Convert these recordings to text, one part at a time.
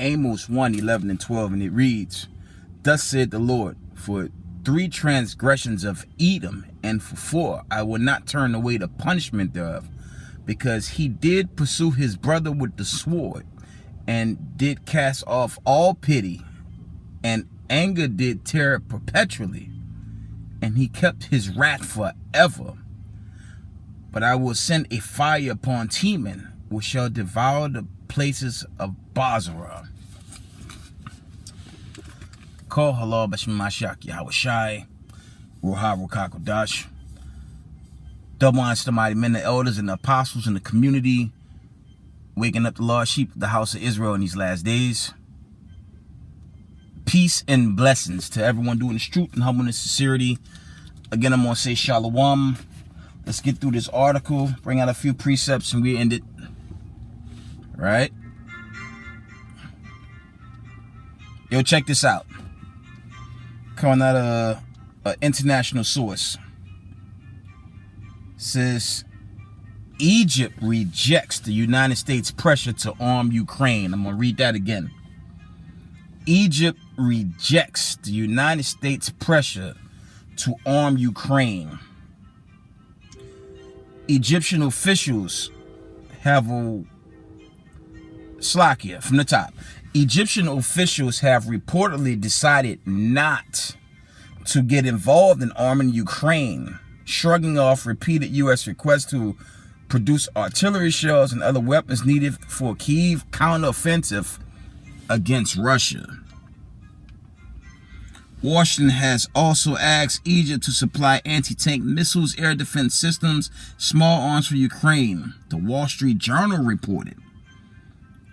Amos 1:11 and 12, and it reads, "Thus said the Lord, for 3 transgressions of Edom, and for 4 I will not turn away the punishment thereof, because he did pursue his brother with the sword, and did cast off all pity, and anger did tear perpetually, and he kept his wrath forever. But I will send a fire upon Teman, which shall devour the places of Basra." Call halal bashim mashak Yahushai, Ruha Rukakodash. Double honors to the mighty men, the elders, and the apostles in the community, waking up the lost sheep of the house of Israel in these last days. Peace and blessings to everyone doing this truth and humbleness, sincerity. Again, I'm going to say shalom. Let's get through this article, bring out a few precepts, and we end it. Right? Yo, check this out. Coming out of an international source. Says, Egypt rejects the United States pressure to arm Ukraine. I'm going to read that again. Egypt rejects the United States pressure to arm Ukraine. Egyptian officials have Slakia from the top. Egyptian officials have reportedly decided not to get involved in arming Ukraine, shrugging off repeated U.S. requests to produce artillery shells and other weapons needed for Kyiv counteroffensive against Russia. Washington has also asked Egypt to supply anti-tank missiles, air defense systems, small arms for Ukraine, the Wall Street Journal reported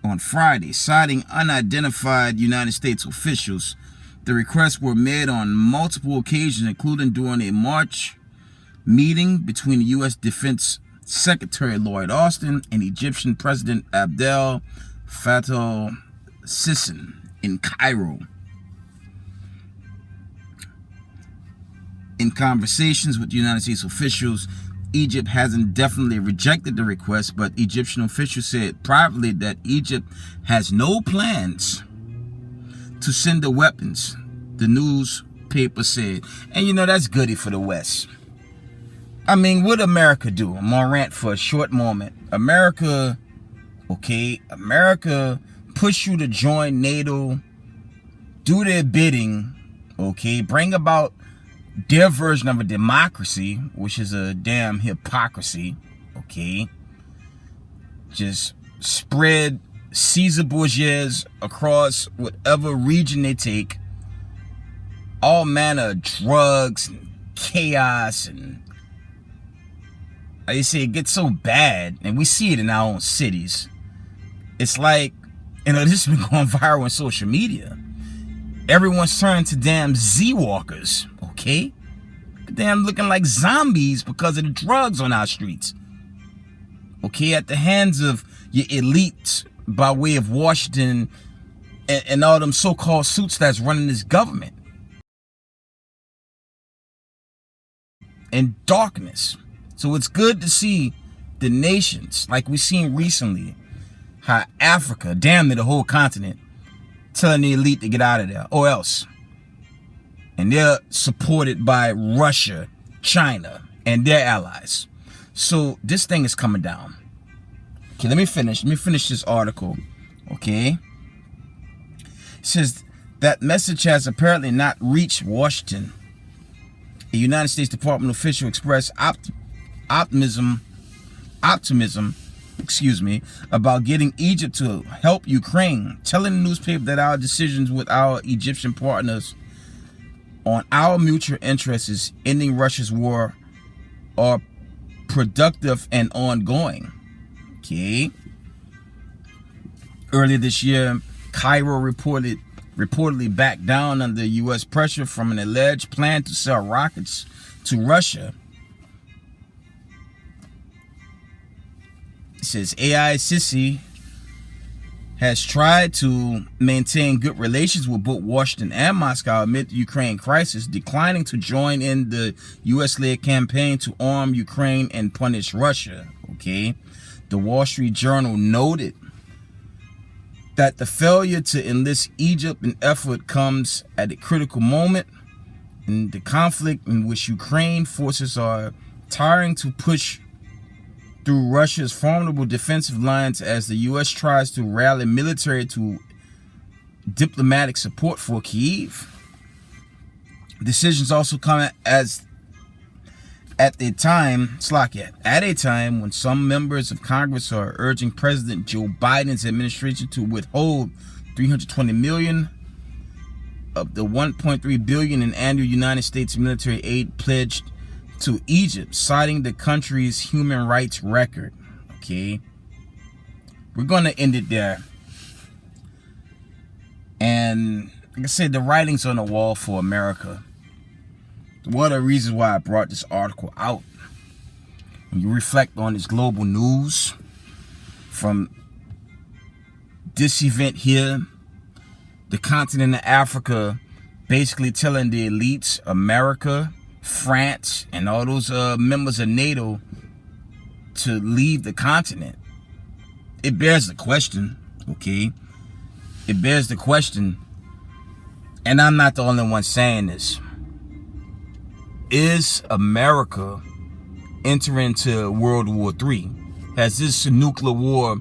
on Friday, citing unidentified United States officials. The requests were made on multiple occasions, including during a March meeting between the U.S. Defense Secretary Lloyd Austin and Egyptian President Abdel Fattah Sisi in Cairo. In conversations with United States officials, Egypt hasn't definitely rejected the request, but Egyptian officials said privately that Egypt has no plans to send the weapons, the newspaper said. And you know, that's goody for the West. I mean, what America do? I'm gonna rant for a short moment. America push you to join NATO, do their bidding, bring about their version of a democracy, which is a damn hypocrisy, just spread Caesar Borgias across whatever region they take, all manner of drugs and chaos, and like you say, it gets so bad, and we see it in our own cities. It's like, you know, this has been going viral on social media. Everyone's turning to damn Z-walkers, damn looking like zombies because of the drugs on our streets. At the hands of your elites by way of Washington and all them so-called suits that's running this government. In darkness. So it's good to see the nations, like we've seen recently, how Africa, damn near the whole continent, telling the elite to get out of there, or else. And they're supported by Russia, China, and their allies. So this thing is coming down. Let me finish this article. It says that message has apparently not reached Washington. A United States Department official expressed optimism, about getting Egypt to help Ukraine, telling the newspaper that our decisions with our Egyptian partners on our mutual interests ending Russia's war are productive and ongoing. Earlier this year, Cairo reportedly backed down under U.S. pressure from an alleged plan to sell rockets to Russia. It says AI Sisi has tried to maintain good relations with both Washington and Moscow amid the Ukraine crisis, declining to join in the U.S.-led campaign to arm Ukraine and punish Russia. The Wall Street Journal noted that the failure to enlist Egypt in effort comes at a critical moment in the conflict in which Ukraine forces are tiring to push through Russia's formidable defensive lines as the U.S. tries to rally military to diplomatic support for Kyiv. Decisions also come at a time when some members of Congress are urging President Joe Biden's administration to withhold $320 million of the $1.3 billion in annual United States military aid pledged to Egypt, citing the country's human rights record. Okay, we're going to end it there. And like I said, the writing's on the wall for America. One of the reasons why I brought this article out, when you reflect on this global news, from this event here, the continent of Africa basically telling the elites, America, France, and all those members of NATO to leave the continent. It bears the question, okay? It bears the question, and I'm not the only one saying this. Is America entering into World War III? Has this nuclear war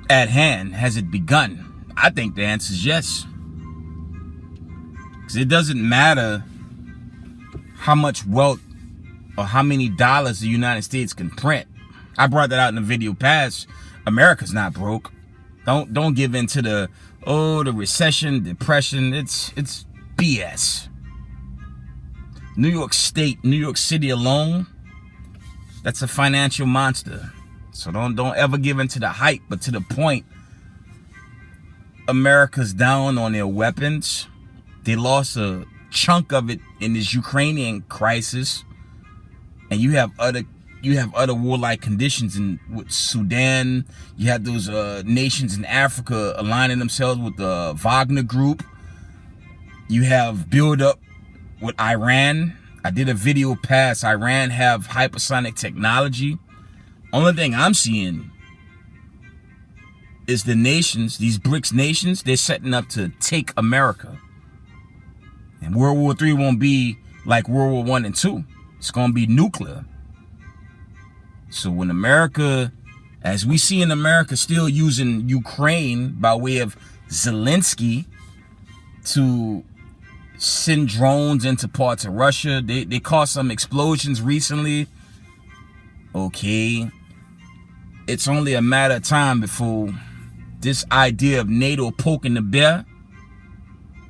at hand? Has it begun? I think the answer is yes. Because it doesn't matter how much wealth or how many dollars the United States can print. I brought that out in the video past. America's not broke. Don't give in to the recession, depression. It's BS. New York State, New York City alone, that's a financial monster. So don't ever give in to the hype, but to the point. America's down on their weapons. They lost a chunk of it in this Ukrainian crisis, and you have other warlike conditions with Sudan. You have those nations in Africa aligning themselves with the Wagner Group. You have build-up with Iran. I did a video past. Iran have hypersonic technology. Only thing I'm seeing is the nations, these BRICS nations, they're setting up to take America. And World War III won't be like World War I and II. It's going to be nuclear. So when America, as we see in America still using Ukraine by way of Zelensky to send drones into parts of Russia. They caused some explosions recently. Okay. It's only a matter of time before this idea of NATO poking the bear,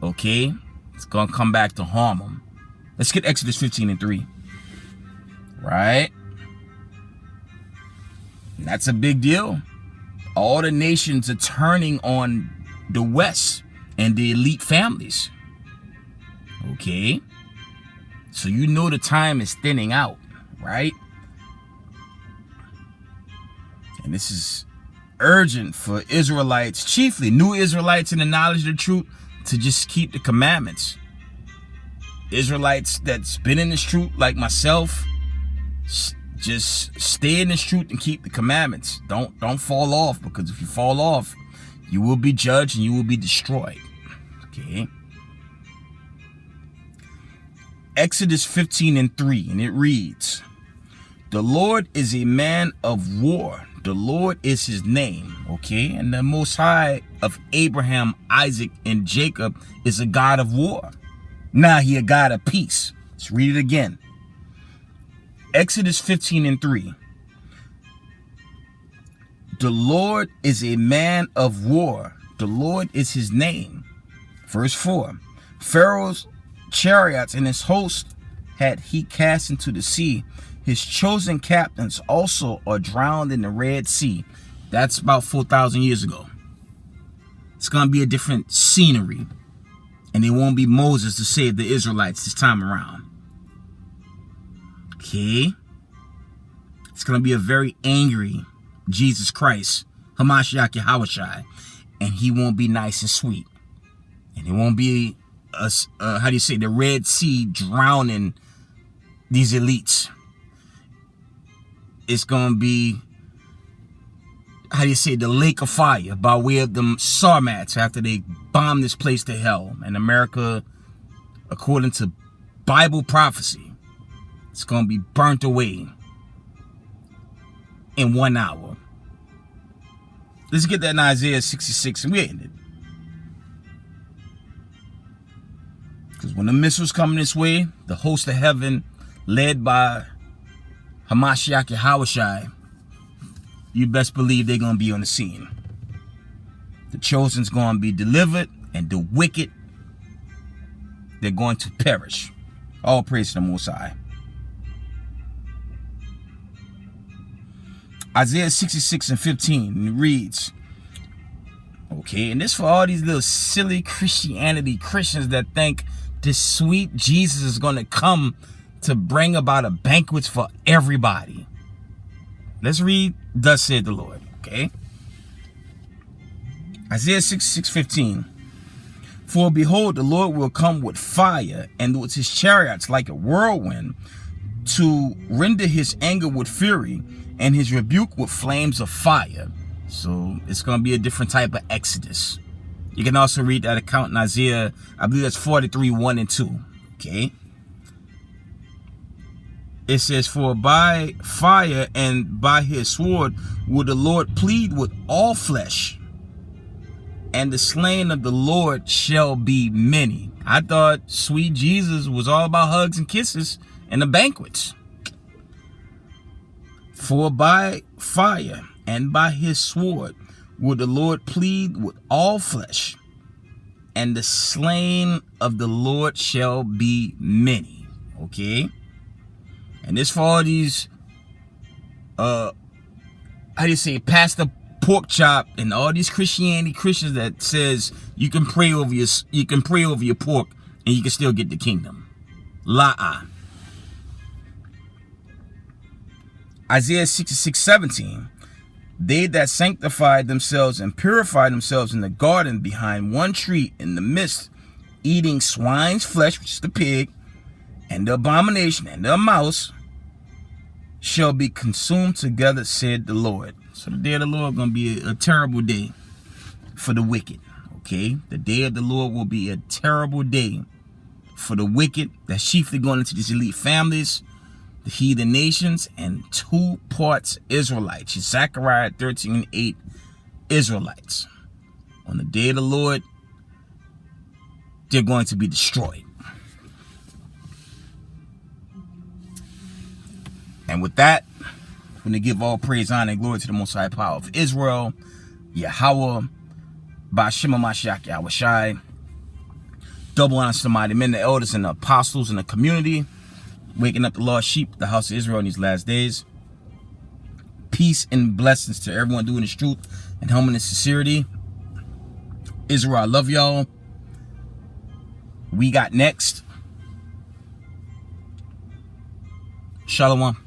okay, it's going to come back to harm them. Let's get Exodus 15:3. Right? And that's a big deal. All the nations are turning on the West and the elite families. Okay, so you know the time is thinning out, right? And this is urgent for Israelites, chiefly new Israelites in the knowledge of the truth, to just keep the commandments. Israelites that's been in this truth, like myself, just stay in this truth and keep the commandments. Don't fall off, because if you fall off, you will be judged and you will be destroyed. Okay. Exodus 15:3, and it reads, "The Lord is a man of war. The Lord is his name." Okay, and the Most High of Abraham, Isaac, and Jacob is a God of war. Now he a God of peace. Let's read it again. Exodus 15:3. The Lord is a man of war. The Lord is his name. Verse 4. Pharaoh's chariots and his host had he cast into the sea. His chosen captains also are drowned in the Red Sea. That's about 4,000 years ago. It's going to be a different scenery. And it won't be Moses to save the Israelites this time around. Okay. It's going to be a very angry Jesus Christ, Hamashiach Yahushai. And he won't be nice and sweet. And it won't be, the Red Sea drowning these elites. It's going to be, how do you say, the lake of fire by way of them Sarmats after they bombed this place to hell. And America, according to Bible prophecy, it's going to be burnt away in 1 hour. Let's get that in Isaiah 66 and we're in it. Because when the missiles come this way, the host of heaven, led by Hamashiach Yahushai, you best believe they're going to be on the scene. The chosen's going to be delivered, and the wicked, they're going to perish. All praise to the Most High. Isaiah 66 and 15 reads, okay, and this for all these little silly Christians that think this sweet Jesus is going to come to bring about a banquet for everybody. Let's read, thus said the Lord, okay? Isaiah 66:15. For behold, the Lord will come with fire, and with his chariots like a whirlwind, to render his anger with fury, and his rebuke with flames of fire. So it's going to be a different type of exodus. You can also read that account in Isaiah, I believe that's 43, 1 and 2, okay? It says, for by fire and by his sword will the Lord plead with all flesh, and the slain of the Lord shall be many. I thought sweet Jesus was all about hugs and kisses and the banquets. For by fire and by his sword will the Lord plead with all flesh, and the slain of the Lord shall be many. Okay? And this for all these, how do you say, Pastor Pork Chop and all these Christians that says you can pray over your pork and you can still get the kingdom. La-ah. Isaiah 66:17. They that sanctified themselves and purified themselves in the garden behind one tree in the midst, eating swine's flesh, which is the pig, and the abomination and the mouse, shall be consumed together, said the Lord. So the day of the Lord is going to be a terrible day for the wicked. Okay? The day of the Lord will be a terrible day for the wicked that's chiefly going into these elite families, the heathen nations, and 2 parts Israelites. Zechariah 13:8 Israelites. On the day of the Lord, they're going to be destroyed. And with that, I'm going to give all praise, honor, and glory to the Most High Power of Israel, Yahweh, Ba'Shem HaMashiach Yahushai. Double honor to the mighty men, the elders, and the apostles in the community, waking up the lost sheep, the house of Israel in these last days. Peace and blessings to everyone doing this truth and humbling and sincerity. Israel, I love y'all. We got next. Shalom.